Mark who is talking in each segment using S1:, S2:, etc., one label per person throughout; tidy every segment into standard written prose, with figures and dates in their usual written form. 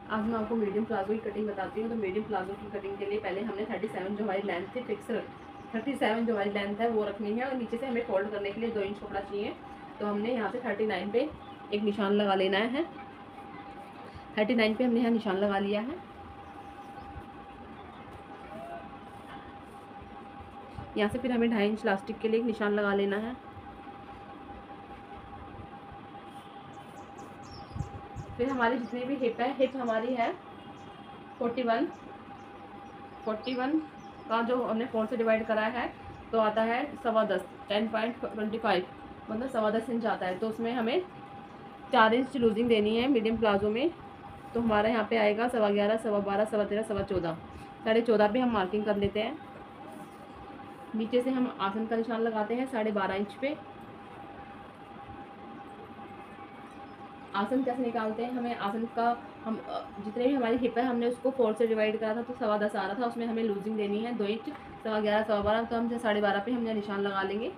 S1: आज मैं आपको मीडियम प्लाजो की कटिंग बताती हूँ। तो मीडियम प्लाजो की कटिंग के लिए पहले हमने 37 जो हमारी लेंथ थी फिक्स 37 जो हमारी लेंथ है वो रखनी है, और नीचे से हमें फोल्ड करने के लिए 2 इंच कपड़ा चाहिए। तो हमने यहाँ से 39 पे एक निशान लगा लेना है। 39 पे हमने यहाँ निशान लगा लिया है। यहाँ से फिर हमें 2.5 इंच इलास्टिक के लिए एक निशान लगा लेना है। फिर हमारी जितनी भी हिप है, हिप हमारी है 41 का जो हमने 4 से डिवाइड करा है तो आता है 10.25 10.25 मतलब 10.25 इंच आता है। तो उसमें हमें 4 इंच लूजिंग देनी है मीडियम प्लाजो में। तो हमारा यहाँ पे आएगा 11.25 12.5 13.5 14.25 14.5 पे हम मार्किंग कर लेते हैं। नीचे से हम आसन का निशान लगाते हैं 12.5 इंच पे। आसन कैसे निकालते हैं, हमें आसन का हम जितने भी हमारी हिप है हमने उसको 4 से डिवाइड करा था तो 10.25 आ रहा था, उसमें हमें लूजिंग देनी है 2 इंच 11.5 12.5, तो हम 12.5 पे हमने निशान लगा लेंगे।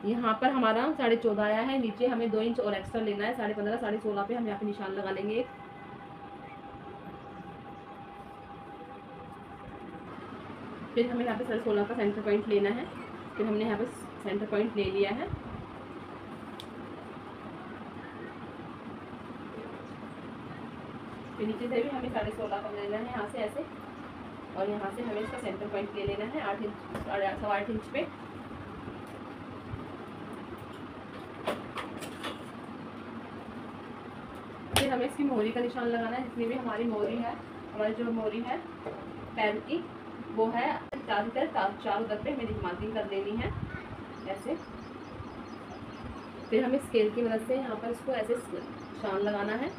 S1: यहाँ पर हमारा 14.5 आया है, नीचे हमें 2 इंच और एक्स्ट्रा लेना है 15.5 16.5 पे हम यहाँ पे निशान लगा लेंगे। फिर हमें यहाँ पे 16.5 का सेंटर पॉइंट लेना है। फिर हमने यहाँ पे सेंटर पॉइंट ले लिया है। फिर नीचे से भी हमें 16.5 का लेना है यहाँ से ऐसे, और यहाँ से हमें इसका सेंटर पॉइंट ले लेना है 8 इंच 8.25 इंच पे। फिर हमें इसकी मोहरी का निशान लगाना है। जितनी भी हमारी मोहरी है, हमारी जो मोहरी है पैर की वो है चारों तरफ पे हमें मार्किंग कर लेनी है ऐसे। फिर हमें स्केल की मदद से यहाँ पर इसको ऐसे निशान लगाना है।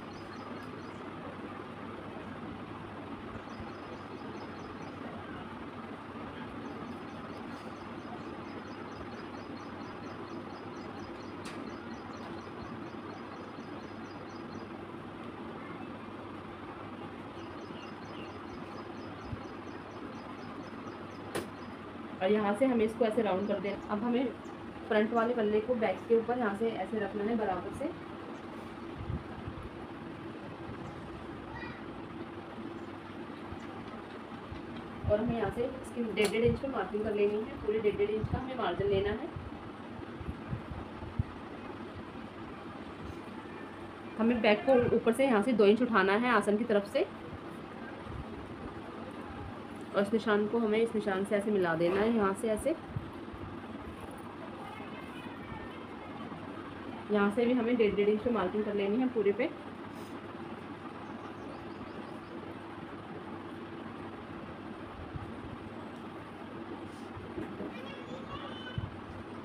S1: और यहाँ से हमें इसको ऐसे राउंड कर देना। अब हमें फ्रंट वाले पल्ले को बैक के ऊपर यहाँ से ऐसे रखना है बराबर से। और हमें यहाँ से इसकी 1.5 इंच पे मार्किंग कर लेनी है। पूरे 1.5 इंच का हमें मार्जिन लेना है। हमें बैक को ऊपर से यहाँ से 2 इंच उठाना है आसन की तरफ से, और इस निशान को हमें इस निशान से ऐसे मिला देना है। यहाँ से ऐसे, यहाँ से भी हमें 1.5 इंच पे मार्किंग कर लेनी है पूरे पे।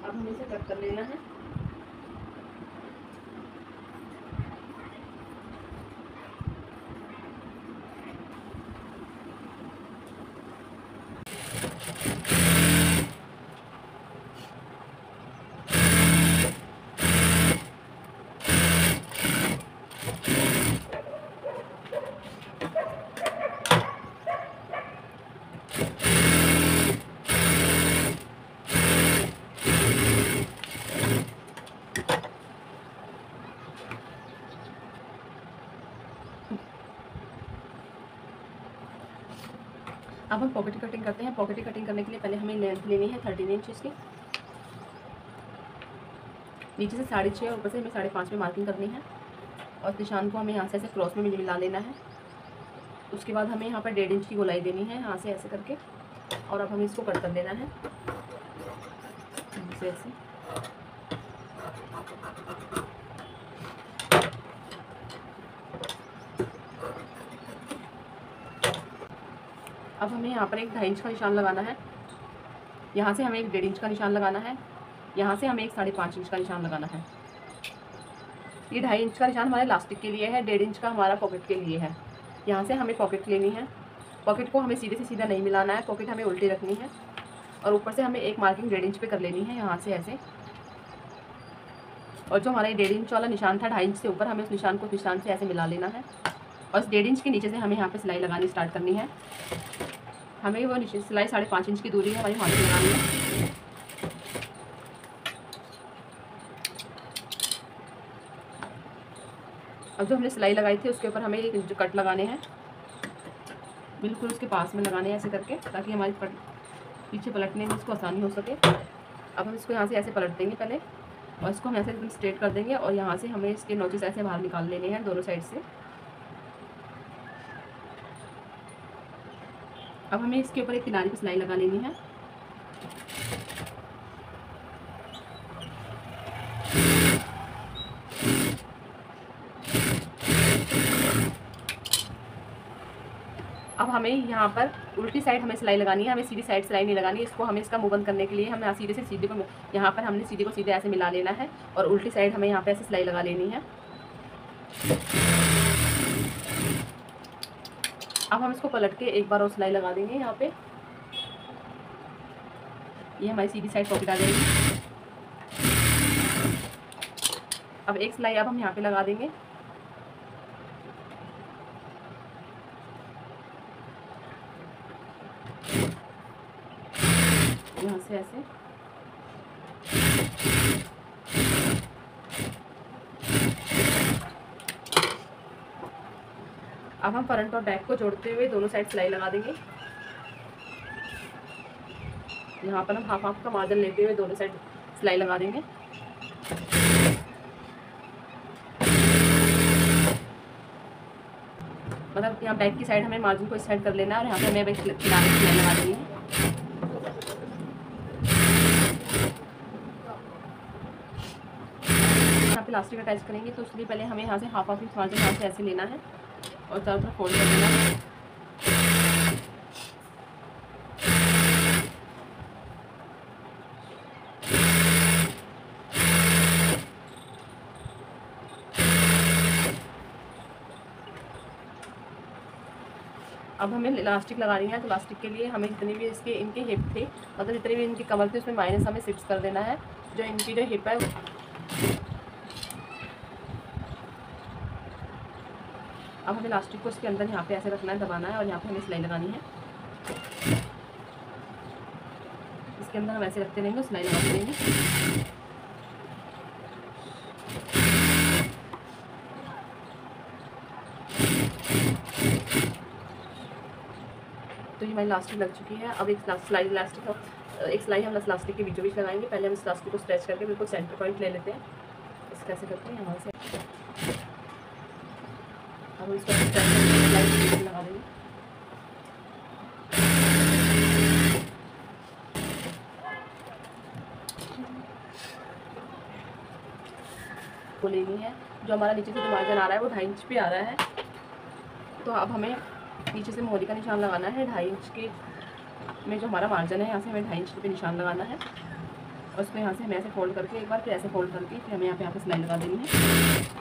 S1: अब हमें इसे कट कर लेना है। अब हम पॉकेट कटिंग करते हैं। पॉकेट कटिंग करने के लिए पहले हमें लेंथ लेनी है 13 इंच इसकी। नीचे से 6.5 और ऊपर से हमें 5.5 में मार्किंग करनी है, और निशान को हमें यहाँ से ऐसे क्रॉस में मिला लेना है। उसके बाद हमें यहाँ पर 1.5 इंच की गोलाई देनी है यहाँ से ऐसे करके, और अब हमें इसको कट कर देना है ऐसे। अब हमें यहाँ पर एक 2.5 इंच का निशान लगाना है। यहाँ से हमें एक 1.5 इंच का निशान लगाना है। यहाँ से हमें एक 5.5 इंच का निशान लगाना है। ये 2.5 इंच का निशान हमारे इलास्टिक के लिए है, 1.5 इंच का हमारा पॉकेट के लिए है। यहाँ से हमें पॉकेट लेनी है। पॉकेट को हमें सीधे से सीधा नहीं मिलाना है, पॉकेट हमें उल्टी रखनी है, और ऊपर से हमें एक मार्किंग 1.5 इंच पे कर लेनी है यहाँ से ऐसे। और जो हमारा 1.5 इंच वाला निशान था 2.5 इंच से ऊपर, हमें उस निशान को निशान से ऐसे मिला लेना है, और इस 1.5 इंच के नीचे से हमें यहाँ पे सिलाई लगानी स्टार्ट करनी है। हमें वो नीचे सिलाई 5.5 इंच की दूरी है हमारी हाथ लगानी है। अब जो हमने सिलाई लगाई थी उसके ऊपर हमें जो कट लगाने हैं, बिल्कुल उसके पास में लगाने हैं ऐसे करके, ताकि हमारी पीछे पलटने में इसको आसानी हो सके। अब हम इसको यहाँ से ऐसे पलट देंगे पहले, और इसको हम ऐसे एकदम स्ट्रेट कर देंगे, और यहाँ से हमें इसके नोचेस ऐसे बाहर निकाल लेने हैं दोनों साइड से। अब हमें इसके ऊपर एक किनारे की सिलाई लगा लेनी है। अब हमें यहाँ पर उल्टी साइड हमें सिलाई लगानी है, हमें सीधी साइड सिलाई नहीं लगानी है। इसको हमें इसका मुंह बंद करने के लिए हमें सीधे से सीधे को यहाँ पर हमने सीधे को सीधे ऐसे मिला लेना है, और उल्टी साइड हमें यहाँ पे ऐसे सिलाई लगा लेनी है। अब हम इसको पलट के एक बार और सिलाई लगा देंगे यहाँ पे। ये हमारी सीधी साइड पॉकेट आ जाएगी। अब एक सिलाई अब हम यहाँ पे लगा देंगे। यहाँ से ऐसे अब हम फ्रंट और बैक को जोड़ते हुए दोनों साइड सिलाई लगा देंगे। यहाँ पर हम हाफ हाफ का मार्जिन लेते हुए दोनों साइड सिलाई लगा देंगे। मतलब यहाँ बैक की साइड हमें मार्जिन को इस साइड कर लेना है, और यहाँ पे हमें बैक किनारे की सिलाई लगा देनी है। यहाँ पे इलास्टिक अटैच करेंगे तो उसके लिए पहले हमें यहाँ से हाफ हाफ इंच मार्जिन यहाँ से ऐसे लेना है और चारों तरफ फोल्ड कर देना है। अब हमें इलास्टिक लगानी है, तो इलास्टिक के लिए हमें जितने भी इनके हिप थे, मतलब जितने भी इनकी कमर थे, उसमें माइनस हमें 6 कर देना है। जो इनकी जो हिप है अब हमें इलास्टिक को इसके अंदर यहाँ पे ऐसे रखना है, दबाना है, और यहाँ पे हमें सिलाई लगानी है। इसके अंदर हम ऐसे रखते रहेंगे, सिलाई लगाते रहेंगे। तो ये हमारी इलास्टिक लग चुकी है। अब एक सिलाई हम इलास्टिक के बीचों बीच लगाएंगे। पहले हम इस इलास्टिक को स्ट्रेच करके बिल्कुल सेंटर पॉइंट ले लेते हैं। इसको ऐसे करते हैं यहाँ से, अब इसको लगा देंगे। को लेनी है। जो हमारा नीचे से जो मार्जिन आ रहा है वो 2.5 इंच पे आ रहा है। तो अब हमें नीचे से मोहरी का निशान लगाना है। 2.5 इंच के में जो हमारा मार्जिन है, यहाँ से हमें 2.5 इंच पे निशान लगाना है, और उसको यहाँ से हमें ऐसे फोल्ड करके एक बार, फिर ऐसे फोल्ड करके फिर हमें यहाँ पे सिलाई लगा देनी है।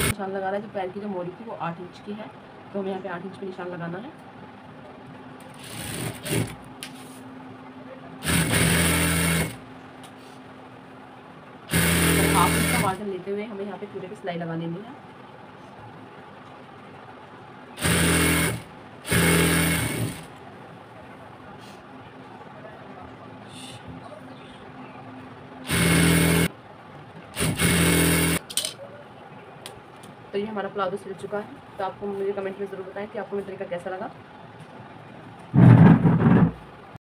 S1: निशान लगा रहा है। जो पैर की जो मोरी थी वो 8 इंच की है, तो हमें यहाँ पे 8 इंच पे निशान लगाना है। हाफ इंच का मार्जिन लेते हुए हमें यहाँ पे पूरे पे सिलाई लगा लेनी है। तो ये हमारा प्लाजो सिल चुका है। तो आपको मुझे कमेंट में ज़रूर बताएं कि आपको मेरा तरीका कैसा लगा।